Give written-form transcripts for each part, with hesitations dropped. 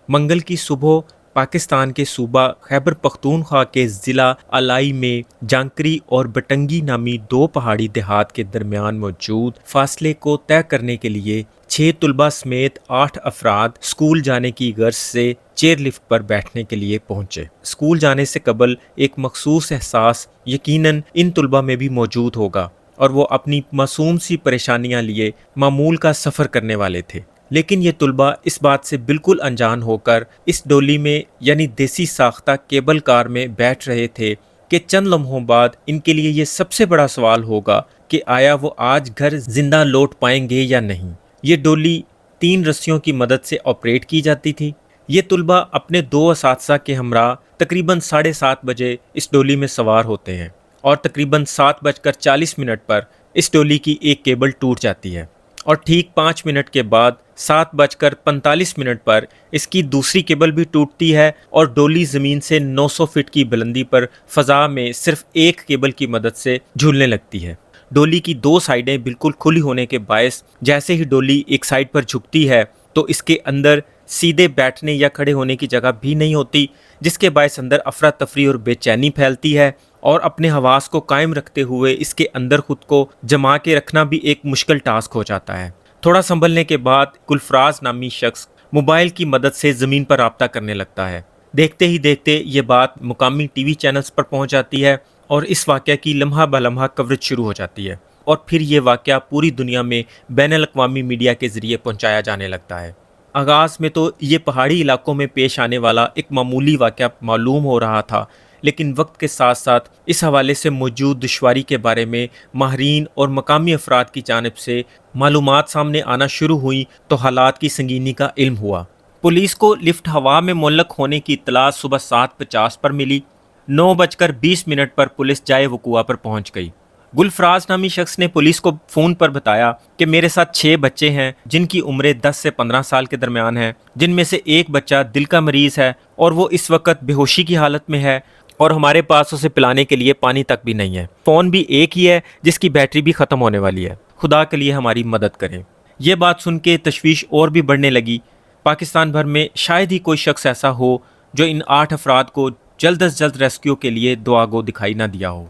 منگل کی صبح پاکستان کے صوبہ خیبر پختونخوا کے ضلع الائی میں جانکری اور بٹنگی نامی دو پہاڑی دیہات کے درمیان موجود فاصلے کو طے کرنے کے لیے 6 طلباء سمیت 8 افراد اسکول جانے کی غرض سے چیئر لفٹ پر بیٹھنے کے لیے پہنچے۔ اسکول جانے سے قبل ایک مخصوص احساس یقیناً ان طلباء میں بھی موجود ہوگا اور وہ اپنی معصوم سی پریشانیاں لیے معمول کا سفر کرنے والے تھے، لیکن یہ طلباء اس بات سے بالکل انجان ہو کر اس ڈولی میں یعنی دیسی ساختہ کیبل کار میں بیٹھ رہے تھے کہ چند لمحوں بعد ان کے لیے یہ سب سے بڑا سوال ہوگا کہ آیا وہ آج گھر زندہ لوٹ پائیں گے یا نہیں۔ یہ ڈولی 3 رسیوں کی مدد سے آپریٹ کی جاتی تھی۔ یہ طلباء اپنے 2 اساتذہ کے ہمراہ تقریباً 7:30 بجے اس ڈولی میں سوار ہوتے ہیں اور تقریباً 7:40 پر اس ڈولی کی ایک کیبل ٹوٹ جاتی ہے اور ٹھیک 5 منٹ کے بعد 7:45 پر اس کی دوسری کیبل بھی ٹوٹتی ہے اور ڈولی زمین سے 900 فٹ کی بلندی پر فضا میں صرف ایک کیبل کی مدد سے جھولنے لگتی ہے۔ ڈولی کی 2 سائیڈیں بالکل کھلی ہونے کے باعث جیسے ہی ڈولی ایک سائیڈ پر جھکتی ہے تو اس کے اندر سیدھے بیٹھنے یا کھڑے ہونے کی جگہ بھی نہیں ہوتی، جس کے باعث اندر افراتفری اور بے چینی پھیلتی ہے اور اپنے حواس کو قائم رکھتے ہوئے اس کے اندر خود کو جما کے رکھنا بھی ایک مشکل ٹاسک ہو جاتا ہے۔ تھوڑا سنبھلنے کے بعد گلفراز نامی شخص موبائل کی مدد سے زمین پر رابطہ کرنے لگتا ہے۔ دیکھتے ہی دیکھتے یہ بات مقامی ٹی وی چینلز پر پہنچ جاتی ہے اور اس واقعہ کی لمحہ بہ لمحہ کوریج شروع ہو جاتی ہے اور پھر یہ واقعہ پوری دنیا میں بین الاقوامی میڈیا کے ذریعے پہنچایا جانے لگتا ہے۔ آغاز میں تو یہ پہاڑی علاقوں میں پیش آنے والا ایک معمولی واقعہ معلوم ہو رہا تھا، لیکن وقت کے ساتھ ساتھ اس حوالے سے موجود دشواری کے بارے میں ماہرین اور مقامی افراد کی جانب سے معلومات سامنے آنا شروع ہوئیں تو حالات کی سنگینی کا علم ہوا۔ پولیس کو لفٹ ہوا میں معلق ہونے کی اطلاع صبح 7:50 پر ملی۔ 9:20 پر پولیس جائے وقوع پر پہنچ گئی۔ گلفراز نامی شخص نے پولیس کو فون پر بتایا کہ میرے ساتھ 6 بچے ہیں جن کی عمریں 10 سے 15 سال کے درمیان ہیں، جن میں سے ایک بچہ دل کا مریض ہے اور وہ اس وقت بے ہوشی کی حالت میں ہے اور ہمارے پاس اسے پلانے کے لیے پانی تک بھی نہیں ہے۔ فون بھی ایک ہی ہے جس کی بیٹری بھی ختم ہونے والی ہے، خدا کے لیے ہماری مدد کریں۔ یہ بات سن کے تشویش اور بھی بڑھنے لگی۔ پاکستان بھر میں شاید ہی کوئی شخص ایسا ہو جو ان 8 افراد کو جلد از جلد ریسکیو کے لیے دعا گو دکھائی نہ دیا ہو۔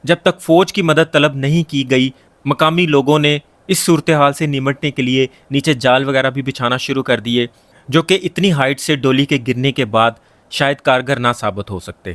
جب تک فوج کی مدد طلب نہیں کی گئی، مقامی لوگوں نے اس صورتحال سے نمٹنے کے لیے نیچے جال وغیرہ بھی بچھانا شروع کر دیے، جو کہ اتنی ہائٹ سے ڈولی کے گرنے کے بعد شاید کارگر نہ ثابت ہو سکتے۔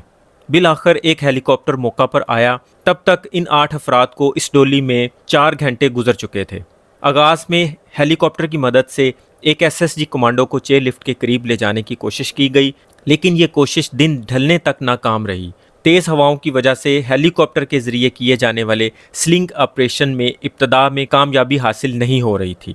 بالآخر ایک ہیلی کاپٹر موقع پر آیا۔ تب تک ان 8 افراد کو اس ڈولی میں 4 گھنٹے گزر چکے تھے۔ آغاز میں ہیلی کاپٹر کی مدد سے ایک SSG کمانڈو کو چیئر لفٹ کے قریب لے جانے کی کوشش کی گئی، لیکن یہ کوشش دن ڈھلنے تک ناکام رہی۔ تیز ہواؤں کی وجہ سے ہیلی کاپٹر کے ذریعے کیے جانے والے سلنگ آپریشن میں ابتدا میں کامیابی حاصل نہیں ہو رہی تھی۔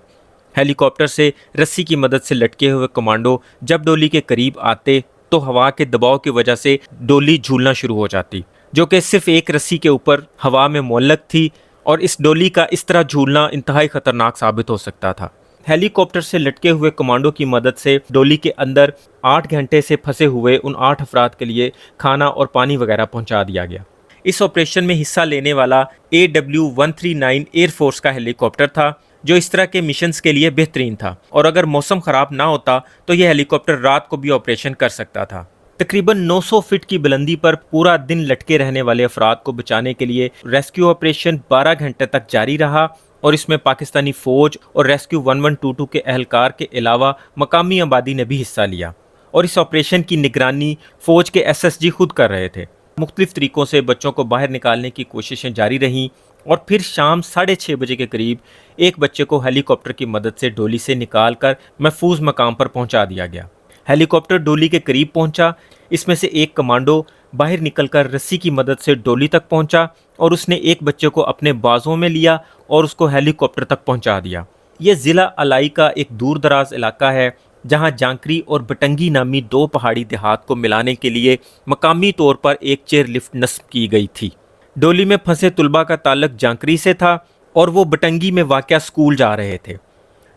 ہیلی کاپٹر سے رسی کی مدد سے لٹکے ہوئے کمانڈو جب ڈولی کے قریب آتے تو ہوا کے دباؤ کی وجہ سے ڈولی جھولنا شروع ہو جاتی، جو کہ صرف ایک رسی کے اوپر ہوا میں معلق تھی، اور اس ڈولی کا اس طرح جھولنا انتہائی خطرناک ثابت ہو سکتا تھا۔ ہیلی کاپٹر سے لٹکے ہوئے کمانڈو کی مدد سے ڈولی کے اندر 8 گھنٹے سے پھنسے ہوئے ان 8 افراد کے لیے کھانا اور پانی وغیرہ پہنچا دیا گیا۔ اس آپریشن میں حصہ لینے والا AW139 ایئر فورس کا ہیلی کاپٹر تھا، جو اس طرح کے مشنز کے لیے بہترین تھا، اور اگر موسم خراب نہ ہوتا تو یہ ہیلی کاپٹر رات کو بھی آپریشن کر سکتا تھا۔ تقریباً 900 فٹ کی بلندی پر پورا دن لٹکے رہنے والے افراد کو بچانے کے لیے ریسکیو آپریشن 12 گھنٹے تک جاری رہا، اور اس میں پاکستانی فوج اور ریسکیو 1122 کے اہلکار کے علاوہ مقامی آبادی نے بھی حصہ لیا، اور اس آپریشن کی نگرانی فوج کے SSG خود کر رہے تھے۔ مختلف طریقوں سے بچوں کو باہر نکالنے کی کوششیں جاری رہیں، اور پھر شام 6:30 بجے کے قریب ایک بچے کو ہیلی کاپٹر کی مدد سے ڈولی سے نکال کر محفوظ مقام پر پہنچا دیا گیا۔ ہیلی کاپٹر ڈولی کے قریب پہنچا، اس میں سے ایک کمانڈو باہر نکل کر رسی کی مدد سے ڈولی تک پہنچا، اور اس نے ایک بچے کو اپنے بازوں میں لیا اور اس کو ہیلی کاپٹر تک پہنچا دیا۔ یہ ضلع الائی کا ایک دور دراز علاقہ ہے جہاں جانکری اور بٹنگی نامی 2 پہاڑی دیہات کو ملانے کے لیے مقامی طور پر ایک چیئر لفٹ نصب کی گئی تھی۔ ڈولی میں پھنسے طلباء کا تعلق جانکری سے تھا اور وہ بٹنگی میں واقع اسکول جا رہے تھے۔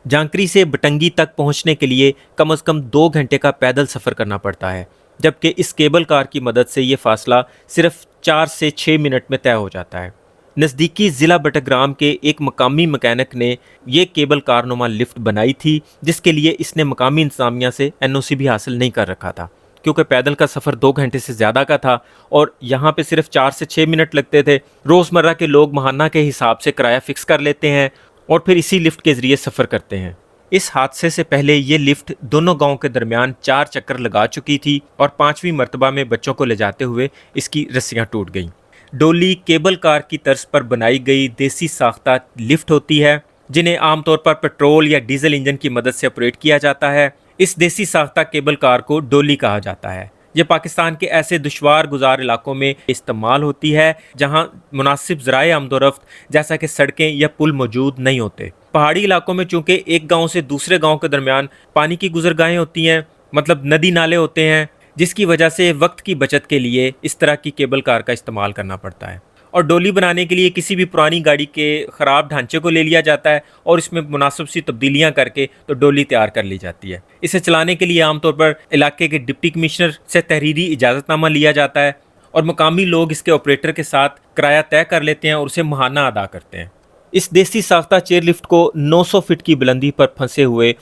جانکری سے بٹنگی تک پہنچنے کے لیے کم از کم 2 گھنٹے کا پیدل سفر کرنا پڑتا ہے، جبکہ اس کیبل کار کی مدد سے یہ فاصلہ صرف 4 سے 6 منٹ میں طے ہو جاتا ہے۔ نزدیکی ضلع بٹگرام کے ایک مقامی مکینک نے یہ کیبل کار نما لفٹ بنائی تھی، جس کے لیے اس نے مقامی انتظامیہ سے NOC بھی حاصل نہیں کر رکھا تھا، کیونکہ پیدل کا سفر 2 گھنٹے سے زیادہ کا تھا اور یہاں پہ صرف 4 سے 6 منٹ لگتے تھے۔ روزمرہ کے لوگ ماہانہ کے حساب سے کرایہ فکس کر لیتے ہیں اور پھر اسی لفٹ کے ذریعے سفر کرتے ہیں۔ اس حادثے سے پہلے یہ لفٹ دونوں گاؤں کے درمیان 4 چکر لگا چکی تھی اور 5ویں مرتبہ میں بچوں کو لے جاتے ہوئے اس کی رسیاں ٹوٹ گئیں۔ ڈولی کیبل کار کی طرز پر بنائی گئی دیسی ساختہ لفٹ ہوتی ہے، جنہیں عام طور پر پیٹرول یا ڈیزل انجن کی مدد سے آپریٹ کیا جاتا ہے۔ اس دیسی ساختہ کیبل کار کو ڈولی کہا جاتا ہے۔ یہ پاکستان کے ایسے دشوار گزار علاقوں میں استعمال ہوتی ہے جہاں مناسب ذرائع آمد و رفت جیسا کہ سڑکیں یا پل موجود نہیں ہوتے۔ پہاڑی علاقوں میں چونکہ ایک گاؤں سے دوسرے گاؤں کے درمیان پانی کی گزرگاہیں ہوتی ہیں، مطلب ندی نالے ہوتے ہیں، جس کی وجہ سے وقت کی بچت کے لیے اس طرح کی کیبل کار کا استعمال کرنا پڑتا ہے۔ اور ڈولی بنانے کے لیے کسی بھی پرانی گاڑی کے خراب ڈھانچے کو لے لیا جاتا ہے اور اس میں مناسب سی تبدیلیاں کر کے تو ڈولی تیار کر لی جاتی ہے۔ اسے چلانے کے لیے عام طور پر علاقے کے ڈپٹی کمشنر سے تحریری اجازت نامہ لیا جاتا ہے اور مقامی لوگ اس کے آپریٹر کے ساتھ کرایہ طے کر لیتے ہیں اور اسے ماہانہ ادا کرتے ہیں۔ اس دیسی ساختہ چیئر لفٹ کو 900 فٹ کی بلندی پر پھنسے ہوئے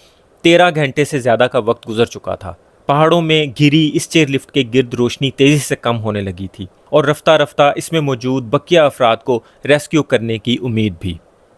13 گھنٹے سے زیادہ کا وقت گزر چکا تھا۔ پہاڑوں میں گھری اس چیئر لفٹ کے گرد روشنی تیزی سے کم ہونے لگی تھی اور رفتہ رفتہ اس میں موجود بقیہ افراد کو ریسکیو کرنے کی امید بھی۔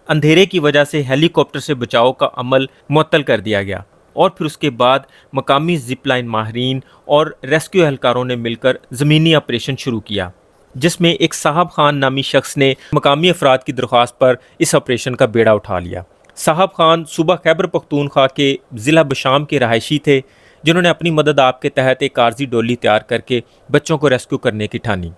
اندھیرے کی وجہ سے ہیلی کاپٹر سے بچاؤ کا عمل معطل کر دیا گیا اور پھر اس کے بعد مقامی زپ لائن ماہرین اور ریسکیو اہلکاروں نے مل کر زمینی آپریشن شروع کیا، جس میں ایک صاحب خان نامی شخص نے مقامی افراد کی درخواست پر اس آپریشن کا بیڑا اٹھا لیا۔ صاحب خان صوبہ خیبر پختونخوا کے ضلع بشام کے رہائشی تھے، جنہوں نے اپنی مدد آپ کے تحت ایک عارضی ڈولی تیار کر کے بچوں کو ریسکیو کرنے کی ٹھانی۔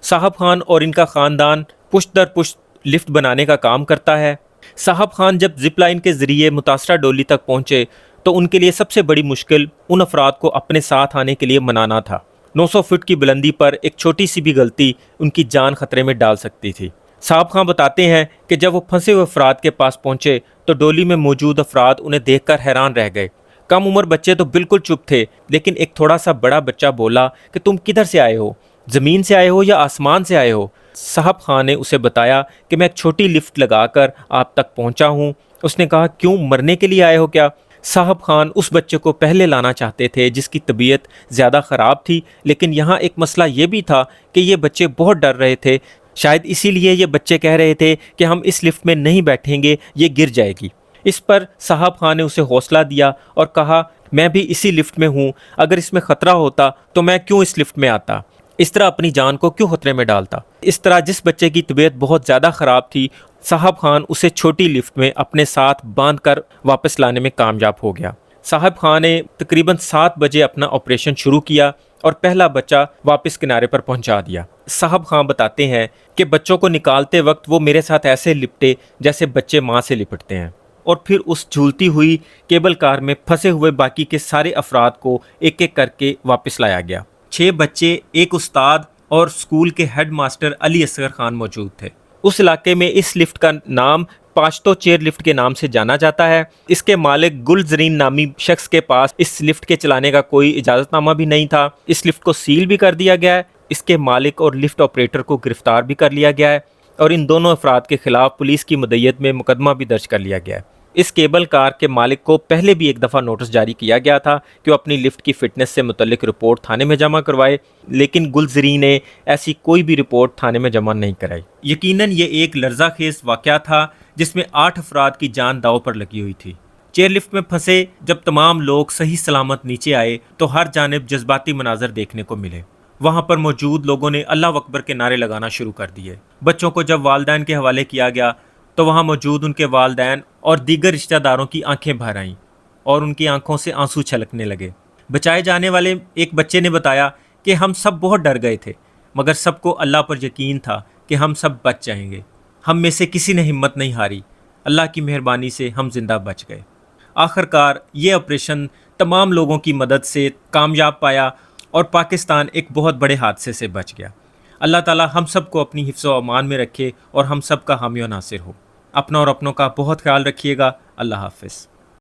صاحب خان اور ان کا خاندان پشت در پشت لفٹ بنانے کا کام کرتا ہے۔ صاحب خان جب زپ لائن کے ذریعے متاثرہ ڈولی تک پہنچے تو ان کے لیے سب سے بڑی مشکل ان افراد کو اپنے ساتھ آنے کے لیے منانا تھا۔ 900 فٹ کی بلندی پر ایک چھوٹی سی بھی غلطی ان کی جان خطرے میں ڈال سکتی تھی۔ صاحب خان بتاتے ہیں کہ جب وہ پھنسے ہوئے افراد کے پاس پہنچے تو ڈولی میں موجود افراد انہیں دیکھ کر حیران رہ گئے۔ کم عمر بچے تو بالکل چپ تھے، لیکن ایک تھوڑا سا بڑا بچہ بولا کہ تم کدھر سے آئے ہو؟ زمین سے آئے ہو یا آسمان سے آئے ہو؟ صاحب خان نے اسے بتایا کہ میں ایک چھوٹی لفٹ لگا کر آپ تک پہنچا ہوں۔ اس نے کہا کیوں، مرنے کے لیے آئے ہو کیا؟ صاحب خان اس بچے کو پہلے لانا چاہتے تھے جس کی طبیعت زیادہ خراب تھی، لیکن یہاں ایک مسئلہ یہ بھی تھا کہ یہ بچے بہت ڈر رہے تھے، شاید اسی لیے یہ بچے کہہ رہے تھے کہ ہم اس لفٹ میں نہیں بیٹھیں گے، یہ گر جائے گی۔ اس پر صاحب خان نے اسے حوصلہ دیا اور کہا میں بھی اسی لفٹ میں ہوں، اگر اس میں خطرہ ہوتا تو میں کیوں اس لفٹ میں آتا، اس طرح اپنی جان کو کیوں خطرے میں ڈالتا۔ اس طرح جس بچے کی طبیعت بہت زیادہ خراب تھی، صاحب خان اسے چھوٹی لفٹ میں اپنے ساتھ باندھ کر واپس لانے میں کامیاب ہو گیا۔ صاحب خان نے تقریباً 7 بجے اپنا آپریشن شروع کیا اور پہلا بچہ واپس کنارے پر پہنچا دیا۔ صاحب خان بتاتے ہیں کہ بچوں کو نکالتے وقت وہ میرے ساتھ ایسے لپٹے جیسے بچے ماں سے لپٹتے ہیں، اور پھر اس جھولتی ہوئی کیبل کار میں پھنسے ہوئے باقی کے سارے افراد کو ایک ایک کر کے واپس لایا گیا۔ 6 بچے، ایک استاد اور اسکول کے ہیڈ ماسٹر علی اصغر خان موجود تھے۔ اس علاقے میں اس لفٹ کا نام پاشتو چیئر لفٹ کے نام سے جانا جاتا ہے۔ اس کے مالک گل زرین نامی شخص کے پاس اس لفٹ کے چلانے کا کوئی اجازت نامہ بھی نہیں تھا۔ اس لفٹ کو سیل بھی کر دیا گیا ہے، اس کے مالک اور لفٹ آپریٹر کو گرفتار بھی کر لیا گیا ہے اور ان دونوں افراد کے خلاف پولیس کی مدعیت میں مقدمہ بھی درج کر لیا گیا ہے۔ اس کیبل کار کے مالک کو پہلے بھی ایک دفعہ نوٹس جاری کیا گیا تھا کہ وہ اپنی لفٹ کی فٹنس سے متعلق رپورٹ تھانے میں جمع کروائے، لیکن گلزری نے ایسی کوئی بھی رپورٹ تھانے میں جمع نہیں کرائی۔ یقیناً یہ ایک لرزہ خیز واقعہ تھا جس میں 8 افراد کی جان داؤ پر لگی ہوئی تھی۔ چیئر لفٹ میں پھنسے جب تمام لوگ صحیح سلامت نیچے آئے تو ہر جانب جذباتی مناظر دیکھنے کو ملے۔ وہاں پر موجود لوگوں نے اللہ اکبر کے نعرے لگانا شروع کر دیے۔ بچوں کو جب والدین کے حوالے کیا گیا تو وہاں موجود ان کے والدین اور دیگر رشتہ داروں کی آنکھیں بھر آئیں اور ان کی آنکھوں سے آنسو چھلکنے لگے۔ بچائے جانے والے ایک بچے نے بتایا کہ ہم سب بہت ڈر گئے تھے، مگر سب کو اللہ پر یقین تھا کہ ہم سب بچ جائیں گے۔ ہم میں سے کسی نے ہمت نہیں ہاری، اللہ کی مہربانی سے ہم زندہ بچ گئے۔ آخرکار یہ آپریشن تمام لوگوں کی مدد سے کامیاب پایا اور پاکستان ایک بہت بڑے حادثے سے بچ گیا۔ اللہ تعالی ہم سب کو اپنی حفظ و امان میں رکھے اور ہم سب کا حامی و ناصر ہو۔ اپنا اور اپنوں کا بہت خیال رکھیے گا۔ اللہ حافظ۔